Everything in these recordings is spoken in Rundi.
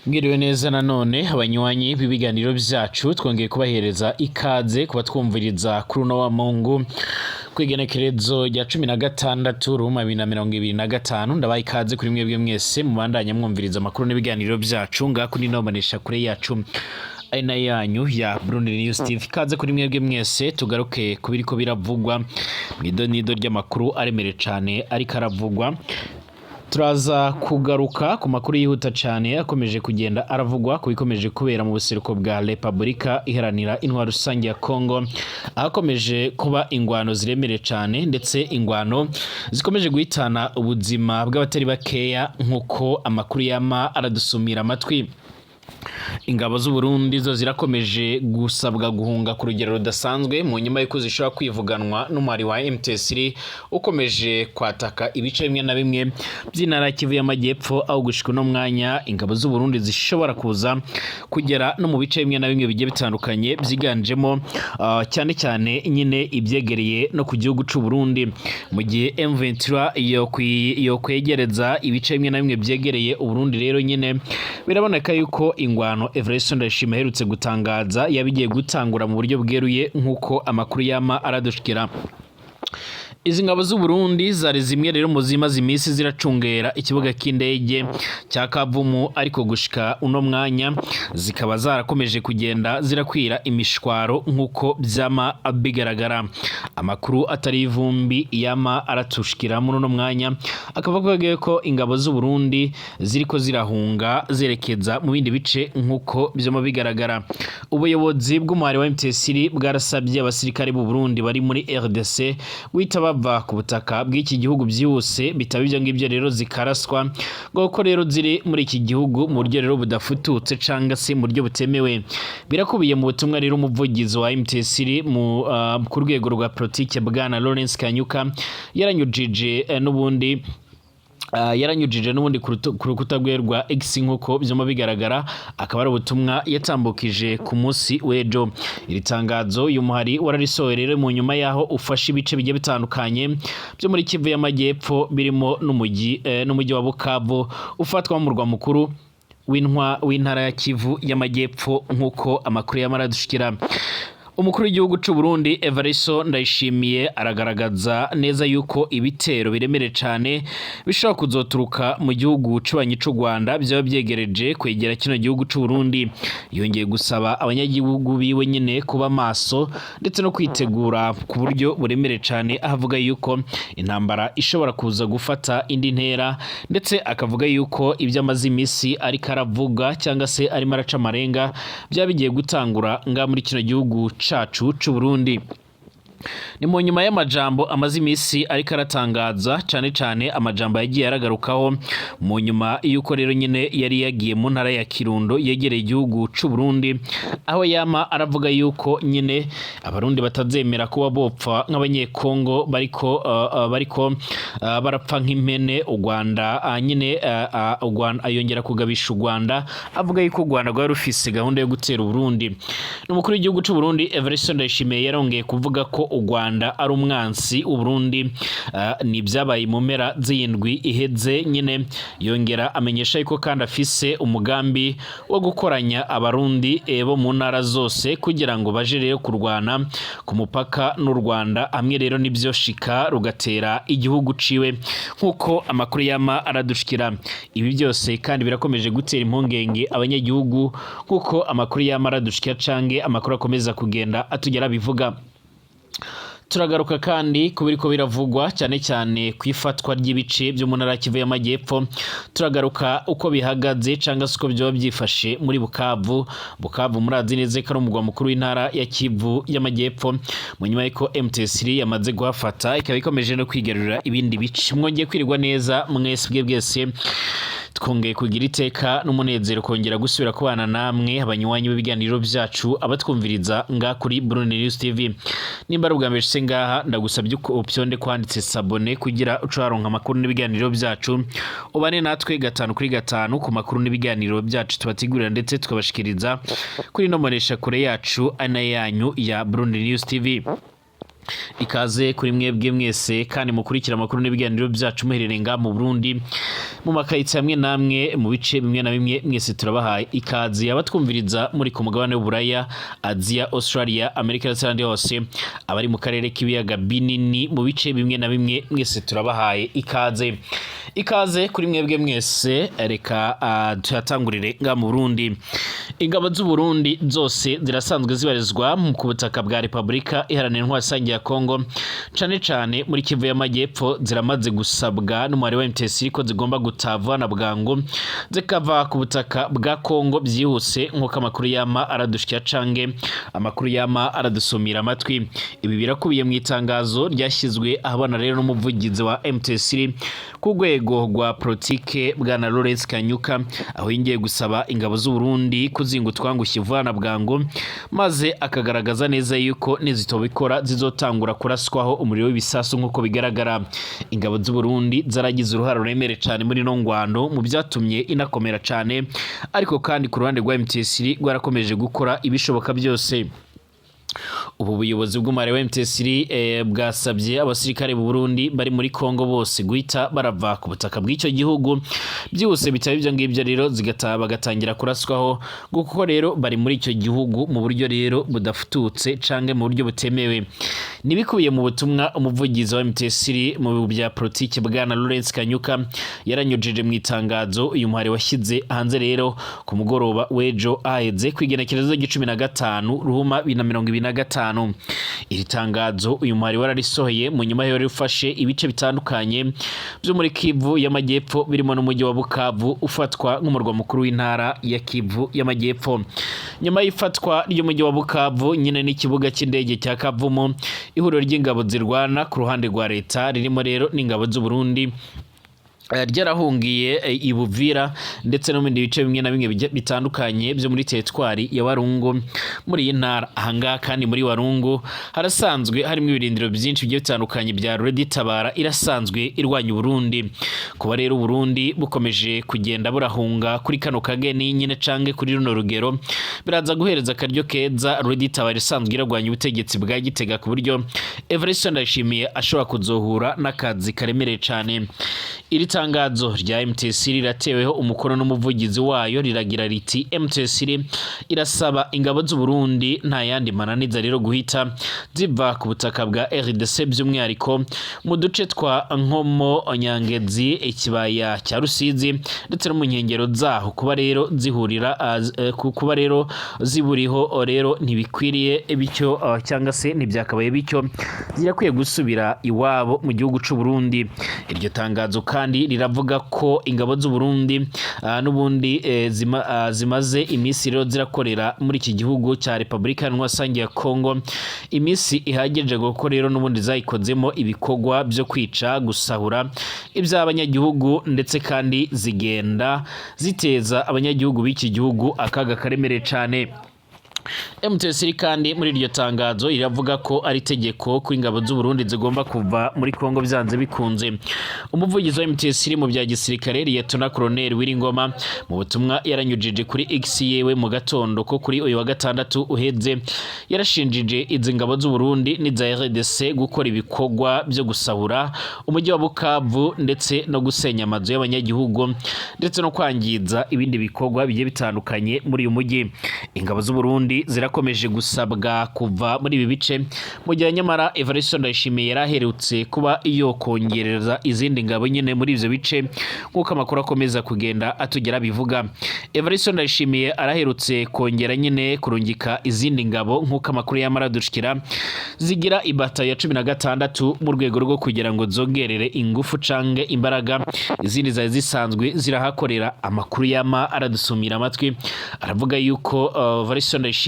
Mwiriwe neza nanone abanywanyi b'ibiganiro byacu twongeye kubahereza ikaze kuba twumviriza kuri uno wa Mungu kwigenekerezo rya 16 Roma 2025 ndabaye ikaze kuri mwebwe mwese mubandanya mwumviriza makuru n'ibiganiro byacu ngakuri nomanisha kure yacu aina yanyu ya Burundi News TV. Kaze kuri mwebwe mwese tugaruke kubiriko biravugwa nido ry'amakuru aremere cyane ariko aravugwa. Turaza kugaruka ku makuru yihuta cyane akomeje kugenda aravugwa ku bikomeje kubera mu buseruko bwa Republika Iharanira Intwaro Rusange ya Kongo, akomeje kuba ingwano ziremere cyane ndetse ingwano zikomeje guhitana ubuzima bw'abatari bakeya nkuko amakuru yama aradusumira amatwi. Ingabo z'u Burundi zo zirakomeje gusabwa guhunga ku rugero rudasanzwe mu nyuma y'uko zishobora kwivuganwa n'umwari wa M23 ukomeje kwataka ibice bimwe na bimwe by'intara Kivu y'Amajyepfo, aho gushika no mwanya ingabo z'u Burundi zishobora kuza kugera no mu bice bimwe na bimwe bigiye bitandukanye byiganjemo cyane cyane nyine ibyegereye no ku gihugu cy'u Burundi, mu gihe M23 yo kwegereza ibice bimwe na bimwe byegereye u Burundi. Rero nyine biraboneka yuko ingwano Everest Ndayishimiye aherutse gutangaza yabigiye gutangura mu buryo bweruye nkuko amakuru yama aradushikira. Izi ngabo z'u Burundi zari zimwe rero mu zimaze iminsi ziracungera ikibuga cy'indege cya Kavumu, ariko gushika uno mwanya zikaba zarakomeje kugenda zirakwira imishwaro nkuko byama bigaragara. Amakuru atari ivumbi yama aratushikira muri uno mwanya akavuga ko ingabo z'u Burundi ziriko zirahunga zerekeza mu bindi bice nkuko byama bigaragara. Ubuyobozi bw'umwari wa M23 bwarasabye abasirikare b'u Burundi bari muri RDC witaba ku butaka bw'iki gihugu byose bitaba ibyo ngibyo rero zikaraswa ngo rero ziri muri iki gihugu mu buryo rero budafututse canga se mu buryo butemewe. Birakubiye mu butumwa rero umuvugizi wa M23 ku rwego rwa politike bwana Lawrence Kanyuka yaranyujije n'ubundi ku rukuta rwe rwa X nkuko byoma bigaragara, akaba ari ubutumwa yatambukije ku munsi w'ejo. Iri tangazo y'umuhari wararisohoye rero mu nyuma yaho ufashe ibice bigiye bitandukanye byo muri Kivu y'Amajyepfo birimo n'umujyi wa Bukavu ufatwa mu murwa mukuru w'intara ya Kivu y'Amajyepfo nkuko amakuru yamaradushikira. Umukuru w'igihugu cy'u Burundi Evariste Ndayishimiye aragaragaza neza yuko ibitero biremere cyane bishobora kuzoturuka mu gihugu cy'ubanyi cy'u Rwanda byaba byegereje kwegera kino gihugu cy'u Burundi. Yongeye gusaba abanyagihugu biwe nyine kuba maso ndetse no kwitegura ku buryo buremere cyane, ahavuga yuko intambara ishobora kuza gufata indi ntera, ndetse akavuga yuko ibyo amaze imisi ariko aravuga cyangwa se arimo araca amarenga byaba bigiye gutangura nga muri kino gihugu cacu c'u Burundi. Ni mu nyuma y'amajambo amaze imisi ariko aratangaza cyane amajambo yagiye aragarukaho mu nyuma y'uko rero nyine yari yagiye mu ntara ya Kirundo yegereye igihugu cy'u Burundi, aho yama aravuga yuko nyine abarundi batazemera kuba bopfa nk'abanyekongo bariko barapfa nk'impene. U Rwanda nyine u Rwanda ayongera kugabisha u Rwanda avuga yuko u Rwanda rwari rufise gahunda yo gutera u Burundi. N'umukuru w'igihugu cy'u Burundi Evariste Ndayishimiye yarongeye kuvuga ko u Rwanda ari umwansi u Burundi ni byabaye mu mpera z'indwi iheze. Nyine yongera amenyesha yuko kandi afise umugambi wo gukoranya abarundi bo mu ntara zose kugira ngo baje rero kurwana ku mupaka n'u Rwanda, hamwe rero nibyo shika rugatera igihugu ciwe nkuko amakuru yama aradushikira. Ibi byose kandi birakomeje gutera impungenge abanyagihugu nkuko amakuru yama aradushikira cange amakuru akomeza kugenda atugera bivuga. Turagaruka kandi kubiriko biravugwa cyane kwifatwa ry'ibice byo mu ntara Kivu y'Amajyepfo. Turagaruka uko bihagaze cyangwa uko byo byifashe muri Bukavu murazi neza ko ari umugwa mukuru w'intara ya Kivu y'Amajyepfo, mu nyuma y'uko M23 yamaze guhafata ikaba ikomeje no kwigarurira ibindi bice. Mwongeye kwirirwa neza mwese bwese, twongeye kugira iteka n'umunezero kongera gusubira kubana namwe abanywanyi b'ibiganiro byacu abatwumviriza nga kuri Burundi News TV. Nimba ari ubwa mbere ngaha ndagusabye uko option kwanditse sabone kugira ucaronka amakuru n'ibiganiro byacu, ubane natwe 5 kuri 5 ku makuru n'ibiganiro byacu tubatigurira ndetse tukabashikiriza kuri nomonesha kure yacu ana yanyu ya Burundi News TV. Ikaze kuri mwebwe mwese kandi mukurikira amakuru n'ibiganiro byacu muherereye nga mu Burundi mu makayitsi hamwe namwe mu bice bimwe na bimwe mwese turabahaye ikaze abatwumviriza muri ku mugabane w'Uburaya, Asia, Australia, Amerika ndetse n'ahandi hose abari mu karere k'ibiyaga binini mu bice bimwe na bimwe mwese turabahaye ikaze kuri mwebwe mwese. Reka tuyatangurire nga mu Burundi. Ingabo z'u Burundi zose zirasanzwe zibarizwa ku butaka bwa Republika Iharanira Intwaro ya Kongo, cane muri Kivu y'Amajyepfo ziramaze gusabwa n'umubare wa MTC ko zigomba gutavana bwango zikava ku butaka bwa Kongo byihuse nk'uko amakuru yama aradushya cange amakuru yama aradusumira amatwi. Ibi birakubiye mu itangazo ryashyizwe ahabona rero n'umuvugizi wa MTC ku rwego rwa politike bwana Lawrence Kanyuka, aho yingiye gusaba ingabo z'u Burundi kuzingutwa ngo ukivana bwango, maze akagaragaza neza yuko nizitobikora zizotangura kuraswaho umuriro w'ibisasu nk'uko bigaragara. Ingabo z'u Burundi zaragize uruhare ruremere cyane muri no ngwano mu byatumye inakomera cyane, ariko kandi ku ruhande rwa MTC rwarakomeje gukora ibishoboka byose. Ubu buyobozi bw'umare wa MTC bwasabye abasirikare b'u Burundi bari muri Kongo bose guhita barava ku butaka bw'icyo gihugu byose, bitaba ibyo ngibyo rero bagatangira kuraswaho, kuko rero bari muri icyo gihugu mu buryo rero budafututse canke mu buryo butemewe. Nibikubiye mu butumwa umuvugizi wa MTC mu bya politiki bwana Lawrence Kanyuka yaranyujije mu itangazo uyu muhari washyize hanze rero ku mugoroba w'ejo aheze kwigenekerezo g'15 Ruhuma 2025. Iri tangazo uyu muhari wararisohoye mu nyuma yo rifashe ibice bitandukanye byo muri Kivu y'Amajyepfo birimo n'umujyi wa Bukavu ufatwa nk'umurwa mukuru w'intara ya Kivu y'Amajyepfo. Nyuma y'ifatwa ry'umujyi wa Bukavu nyine n'ikibuga cy'indege cya Kavumu, ihuriro ry'ingabo zirwana ku ruhande rwa leta ririmo rero n'ingabo z'u Burundi ryarahungiye ibuvira ndetse no mu bindi bice bimwe na bimwe bitandukanye byo muri teritwari ya Warungu muri iyi ntara. Ahangaha kandi muri Warungu harasanzwe harimo ibirindiro byinshi bigiye bitandukanye bya Red Tabara irasanzwe irwanya Burundi. Kuba rero Burundi bukomeje kugenda burahunga kuri kano kageni nyine cange kuri runo rugero, biraza guhereza akaryo keza Red Tabara isanzwe iragwanya ubutegetsi bwa Gitega ku buryo Evariste Ndayishimiye ashobora kuzohura n'akazi karemereye cyane. Iri tangazo rya MTC rirateweho umukono n'umuvugizi wayo riragira riti MTC irasaba ingabo z'u Burundi nta yandi mananiza rero guhita ziva ku butaka bwa RDC by'umwihariko mu duce twa Nkomo, Nyangezi, ikibaya cya Rusizi ndetse no mu nkengero zaho. Kuba rero ziburiho rero ntibikwiriye bityo cyangwa se ntibyakabaye bityo, zirakwiye gusubira iwabo mu gihugu cy'u Burundi. Iryo tangazo kandi riravuga ko ingabo z'u Burundi n'ubundi zimaze iminsi rero zirakorera muri iki gihugu cya Republika Iharanira ya Kongo iminsi ihagije, kuko rero n'ubundi zayikozemo ibikorwa byo kwica, gusahura iby'abanyagihugu ndetse kandi zigenda ziteza abanyagihugu b'iki gihugu akaga karemereye cyane. MTC kandi muri iryo tangazo iravuga ko ari tegeko ko ingabo z'u Burundi zigomba kuva muri Kongo byanze bikunze. Umuvugizi wa MTC mu bya gisirikare Lieutenant Colonel Wiringoma mu butumwa yaranyujije kuri X yewe mu gatondo ko kuri uyu wa gatandatu uheze yarashinjije izi ngabo z'u Burundi n'iza RDC gukora ibikorwa byo gusahura umujyi wa Bukavu ndetse no gusenya amazu y'abanyagihugu ndetse no kwangiza ibindi bikorwa bigiye bitandukanye muri uyu mujyi. Ingabo z'u Burundi zirakomeje gusabwa kuva muri ibi bice mu gihe nyamara Evariste Ndayishimiye yaraherutse kuba iyo kongereza izindi ngabo nyine muri ivyo bice nk'uko amakuru akomeza kugenda atugera bivuga. Evariste Ndayishimiye araherutse kongera nyine kurungika izindi ngabo nk'uko amakuru yamara dushikira zigira ibata ya 16 mu rwego rwo kugira ngo zogerere ingufu cange imbaraga izindi zari zisanzwe zirahakorera. Amakuru yama aradusumira amatwi aravuga yuko Evariste Ndayishimiye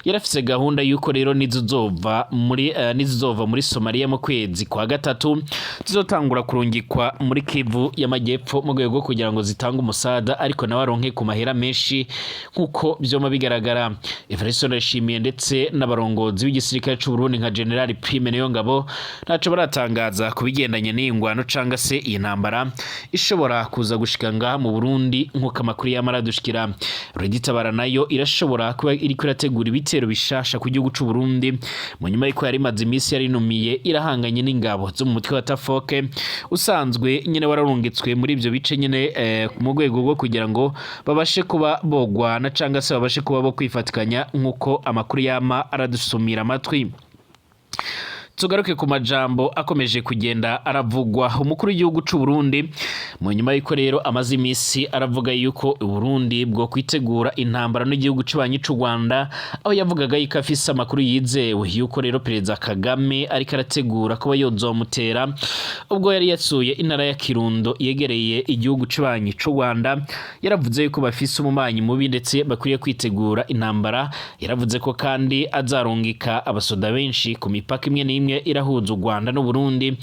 yarafise gahunda yuko rero nizuzova muri Somalia mu kwezi kwa gatatu zizotangura kurungikwa muri Kivu y'Amajyepfo mu rwego kugira ngo zitange umusada, ariko nawe aronke ku mahera menshi nkuko byoma bigaragara. Evariste Ndayishimiye ndetse n'abarongozi b'igisirikare cy'u Burundi nka General Prime Niyongabo ntaco baratangaza kubigendanye n'ingwano canga se iyi ntambara ishobora kuza gushika ngaha mu Burundi nkuko amakuru yamara dushikira. Red Tabara nayo irashobora kuba iri iriko irategura ibitero bishasha ku gihugu c'u Burundi mu nyuma y'uko yari imaze imisi yarinumiye irahanganye n'ingabo zo mu mutwe wa Tafoke usanzwe nyene wararungitswe muri ivyo bice nyene mu rwego rwo kugira ngo babashe kuba bogwana canga se babashe kuba bo kwifatikanya nkuko amakuru yama aradusumira amatwi. Tugaruke ku majambo akomeje kugenda aravugwa. Umukuru w'igihugu c'u Burundi mu nyuma y'uko rero amaze imisi aravuga yuko Burundi bwo kwitegura intambara n'igihugu c'ubanyi c'u Rwanda, aho yavugaga yuko afise amakuru yizewe yuko rero Perezida Kagame ariko arategura kuba yozomutera ubwo yari yasuye intara ya Kirundo yegereye igihugu c'ubanyi c'u Rwanda. Yaravuze yuko bafise umumanyi mubi ndetse bakwiye kwitegura intambara. Yaravuze ko kandi azarungika abasoda benshi ku mipaka imwe n'imwe irahuza u Rwanda n'u Burundi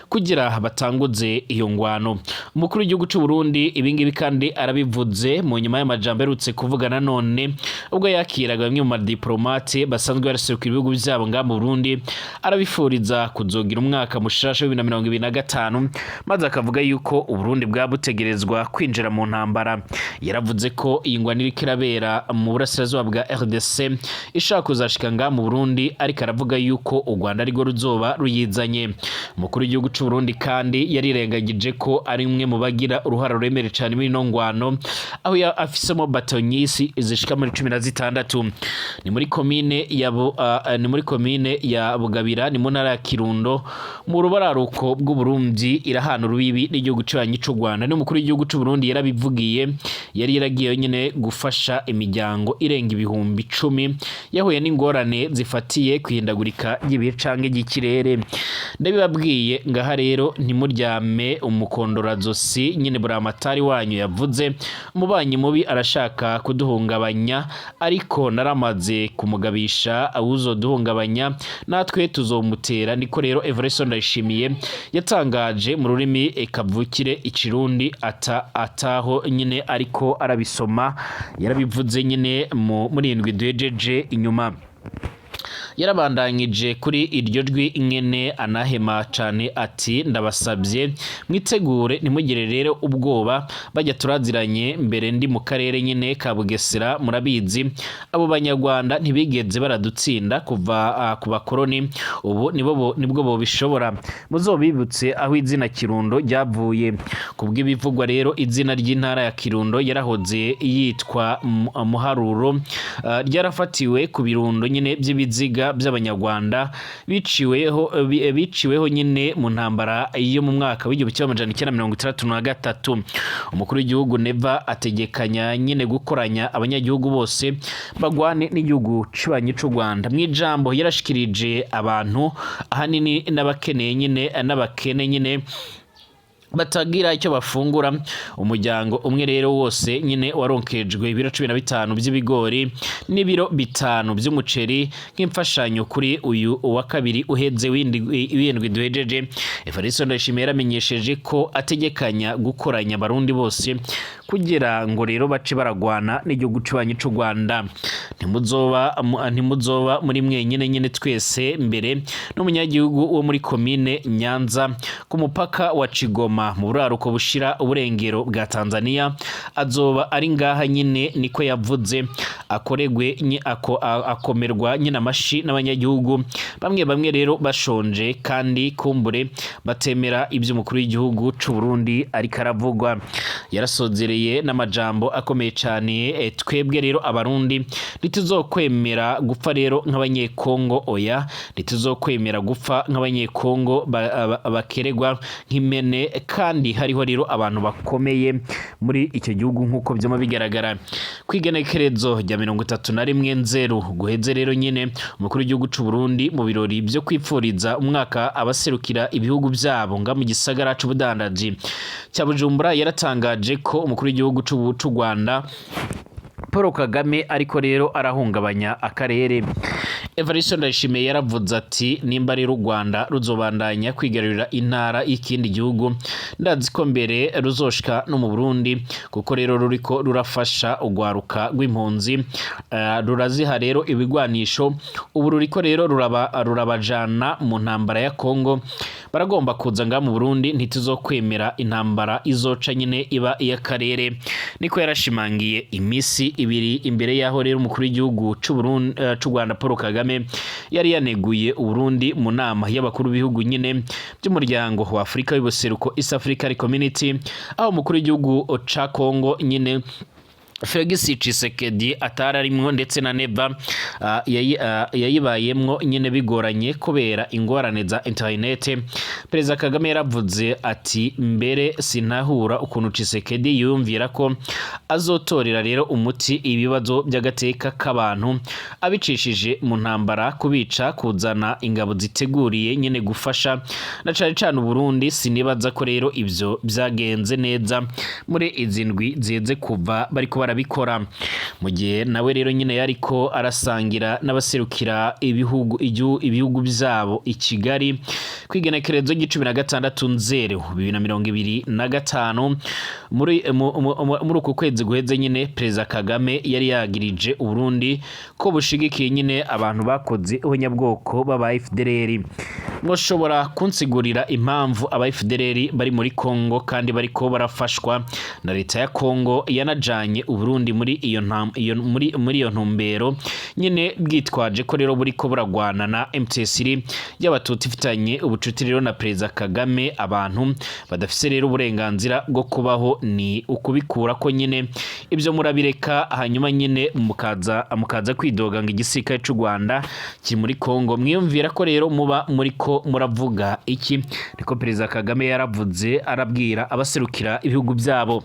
kugira batanguze iyo ngwano. Umukuru w'igihugu c'u Burundi ibingibi kandi arabivuze mu nyuma y'amajambo erutse kuvuga nanone ubwo yakiraga bamwe mu madiplomate basanzwe baraserukira ibihugu byabo nga mu Burundi, arabifuriza kuzogira umwaka mushasha wa 2025 maze akavuga yuko u Burundi bwabutegerezwa kwinjira mu ntambara. Yaravuze ko iyi ngwano iriko irabera mu burasirazuba bwa RDC ishaka kuzashika nga mu Burundi, ariko aravuga yuko u Rwanda ari ruzoba ruyizanye. Umukuru w'igihugu c'u Burundi kandi yarirengagije ko ari umwe mu bagira uruhara ruremere cyane muri no ngwano, aho afisemo batonyisi zishika muri 16. Ni muri komine ya Bugabira, ni mu ntara ya Kirundo mu rubararuko bw'u Burundi irahana urubibi n'igihugu c'ubanyi c'u Rwanda. Ni umukuru w'igihugu c'u Burundi yarabivugiye, yari yaragiye nyene gufasha imiryango irenga ibihumbi 10 yahuye n'ingorane zifatiye kwihindagurika ry'ibihe canke y'ikirere. Ndabibabwiye ngaha rero ntimuryame umukondorazosi nyene buramatari wanyu yavuze umubanyi mubi arashaka kuduhungabanya, ariko naramaze kumugabisha awuzoduhungabanya natwe tuzomutera. Niko rero Everson Ndayishimiye yatangaje mu rurimi kavukire ikirundi ataho nyene ariko arabisoma. Yarabivuze nyene muri indwi duhejeje inyuma. Yarabandanyije kuri iryo jwi ngene anahema cane ati ndabasabye mwitegure ntimugire rero ubwoba, bajya turaziranye mbere ndi mu karere nyene ka Bugesera, murabizi abo banyarwanda ntibigeze baradutsinda kuva ku bakoroni, ubu nibwo bo bishobora. Muzobibutse aho izina Kirundo ryavuye. Kubw'ibivugwa rero izina ry'intara ya Kirundo yarahoze yitwa Muharuro, ryarafatiwe ku birundo nyene by'ibiziga by'abanyarwanda biciweho nyine mu ntambara yo mu mwaka w'1963. Umukuru w'igihugu Neva ategekanya nyine gukoranya abanyagihugu bose bagwane n'igihugu c'ubanyi c'u Rwanda. Mwijambo yarashikirije abantu ahanini n'abakeneye nyine n'abakene nyine batagira icyo bafungura. Umuryango umwe rero wose nyine waronkejwe ibiro 15 by'ibigori n'ibiro 5 by'umuceri nk'imfashanyo kuri uyu wa kabiri uheze w'indwi duhejeje. Everson Ndayishimiye yaramenyesheje ko ategekanya gukoranya abarundi bose kugira ngo rero bace baragwana n'igihugu c'ubanyi c'u Rwanda. Ntimuzoba muri mwenyene nyene twese mbere n'umunyagihugu wo muri komine Nyanza ku mupaka wa Kigoma mu buraruko bushira uburengero bwa Tanzania azoba ari ngaha nyine. Niko yavuze akomerwa nyine amashi n'abanyagihugu bamwe rero bashonje kandi kumbure batemera ibyo umukuru w'igihugu c'u Burundi ariko aravugwa. Yarasozereye n'amajambo akomeye cyane, twebwe rero abarundi ntituzokwemera gupfa rero nk'abanyekongo, oya ntituzokwemera gupfa nk'abanyekongo bakeregwa nk'imene, kandi hariho rero abantu bakomeye muri icyo gihugu nk'uko byama bigaragara. Kwigenekerezo rya 31 Nzeru guheze rero nyine umukuru w'igihugu c'u Burundi mu birori byo kwipfuriza umwaka abaserukira ibihugu byabo nga mu gisagara c'ubudandaji cya Bujumbura yaratangaje ko umukuru w'igihugu c'u Rwanda Paul Kagame ariko rero arahungabanya akarere. Everson Ndayishimiye yaravuze ati nimba rero u Rwanda ruzobandanya kwigarurira intara y'ikindi gihugu, ndazi ko mbere ruzoshika no mu Burundi kuko rero ruriko rurafasha ugwaruka rw'impunzi, ruraziha rero ibigwanisho, ubu ruriko rero rurabajana mu ntambara ya Kongo baragomba kuza nga mu Burundi ntituzokwemera intambara izoca nyine iba iyakarere niko yarashimangiye imisi ibiri imbere yaho rero umukuru w'igihugu c'u Rwanda Paul Kagame yari yaneguye Uburundi mu nama y'abakuru b'ibihugu nyine by'umuryango wa Afrika y'ubuseruko East African Community aho umukuru w'igihugu ca Congo nyine Felix Tshisekedi atararimwo ndetse na Neva yayibayemwo nyine bigoranye kubera ingorane za internet. Perezida Kagame yaravuze ati mbere sinahura ukuntu Tshisekedi yumvira ko azotorera rero umuti ibibazo by'agateka k'abantu abicishije mu ntambara kubica kuzana ingabo ziteguriye nyine gufasha na cane Burundi. Sinibaza ko rero ivyo byagenze neza muri izindwi zeze kuva bariko barabikora mu gihe nawe rero nyine yariko arasangira n'abaserukira ibihugu byabo i Kigali kwigenekerezo g'16 Nzero 2025 muri uko kwezi guheze nyine Perezida Kagame yari yagirije Uburundi ko bushigikiye nyine abantu bakoze ihonyabwoko baba FDLR. Mwoshobora kunsigurira impamvu aba FDLR bari muri Kongo kandi bariko barafashwa na leta ya Kongo yanajanye Uburundi muri iyo ntumbero nyine bwitwaje ko rero buriko buragwana na M23 y'abatutsi ifitanye ubucuti rero na Perezida Kagame. Abantu badafise rero uburenganzira bwo kubaho ni ukubikura ko nyine ibyo murabireka hanyuma nyine mukaza kwidoga ngo igisirikare cy'u Rwanda kiri muri Kongo. Mwiyumvira ko rero muba muriko muravuga iki? Niko Perezida Kagame yaravuze arabwira abaserukira ibihugu byabo.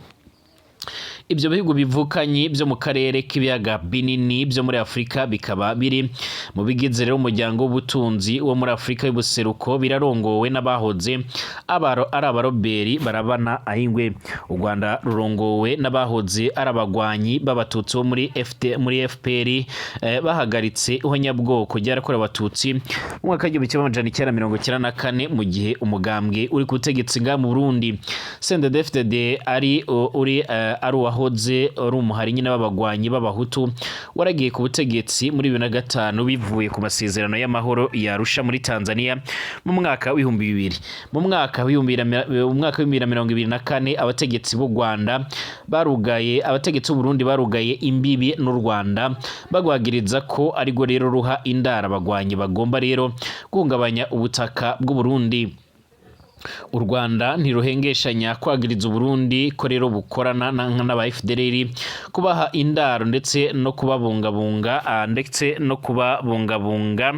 Ibyo bihugu bivukanye byo mu karere k'ibiyaga binini byo muri Afrika bikaba biri mu bigize rero umuryango w'ubutunzi wo muri Afrika y'ubuseruko birarongowe n'abahoze ari abaroberi barabana ahingwe. U Rwanda rurongowe n'abahoze ari abagwanyi b'abatutsi bo muri FPR bahagaritse ihonyabwoko ryarakorewe abatutsi mu mwaka w'1994 mu gihe umugambwe uri ku butegetsi nga mu Burundi CNDD-FDD ari wahoze ari umuhari nyine w'abagwanyi b'abahutu waragiye ku butegetsi muri 2005 bivuye ku masezerano y'amahoro ya Arusha muri Tanzania mu mwaka w'2000. Mu mwaka w'2024 abategetsi b'u Rwanda abategetsi b'u Burundi barugaye imbibi n'u Rwanda bagwagiriza ko arigo rero ruha indara abagwanyi bagomba rero guhungabanya ubutaka bw'u Burundi. U Rwanda ntiruhengeshanya kwagiriza Burundi ko rero bukorana n'aba FDLR kubaha indaro ndetse no kubabungabunga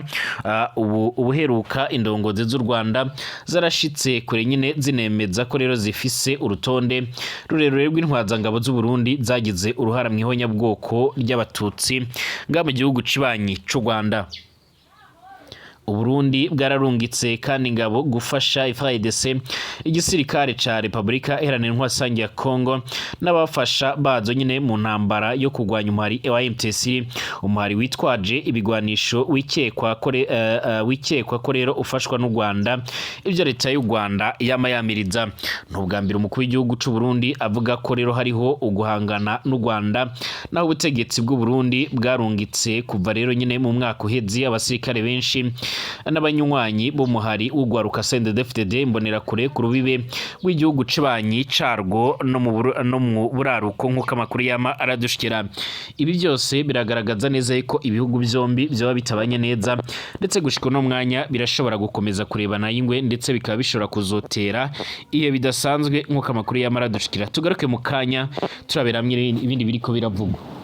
ubuheruka indongozi z'u Rwanda zarashitse kure nyine zinemeza ko rero zifise urutonde rurerure rw'intwazangabo z'u Burundi zagize uruhara mu ihonyabwoko ry'abatutsi nga mu gihugu cibanyi c'u Rwanda. Uburundi bwararungitse kandi ingabo gufasha FARDC igisirikare ca Republika Iharanira Intwaro ya Kongo n'abafasha bazo nyine mu ntambara yo kugwanya umuhari wa M23 umuhari witwaje ibigwanisho wikekwa ko rero ufashwa n'u Rwanda. Ibyo leta y'u Rwanda yamayamiriza ntubwambira umukuru w'igihugu c'u Burundi avuga ko rero hariho uguhangana n'u Rwanda naho ubutegetsi bw'u Burundi bwarungitse kuva rero nyine mu mwaka uheze abasirikare benshi n'abanywanyi b'umuhari w'ugwaruka CNDD-FDD mbonera kure ku rubibe rw'igihugu cibanyi carwo no mu buraruko nk'uko amakuru yama aradushikira. Ibi byose biragaragaza neza ko ibihugu byombi byaba bitabanye neza ndetse gushika no mwanya birashobora gukomeza kurebana y'ingwe ndetse bikaba bishobora kuzotera iyo bidasanzwe nk'uko amakuru yama aradushikira. Tugaruke mu kanya turaberamye ibindi biriko biravugwa.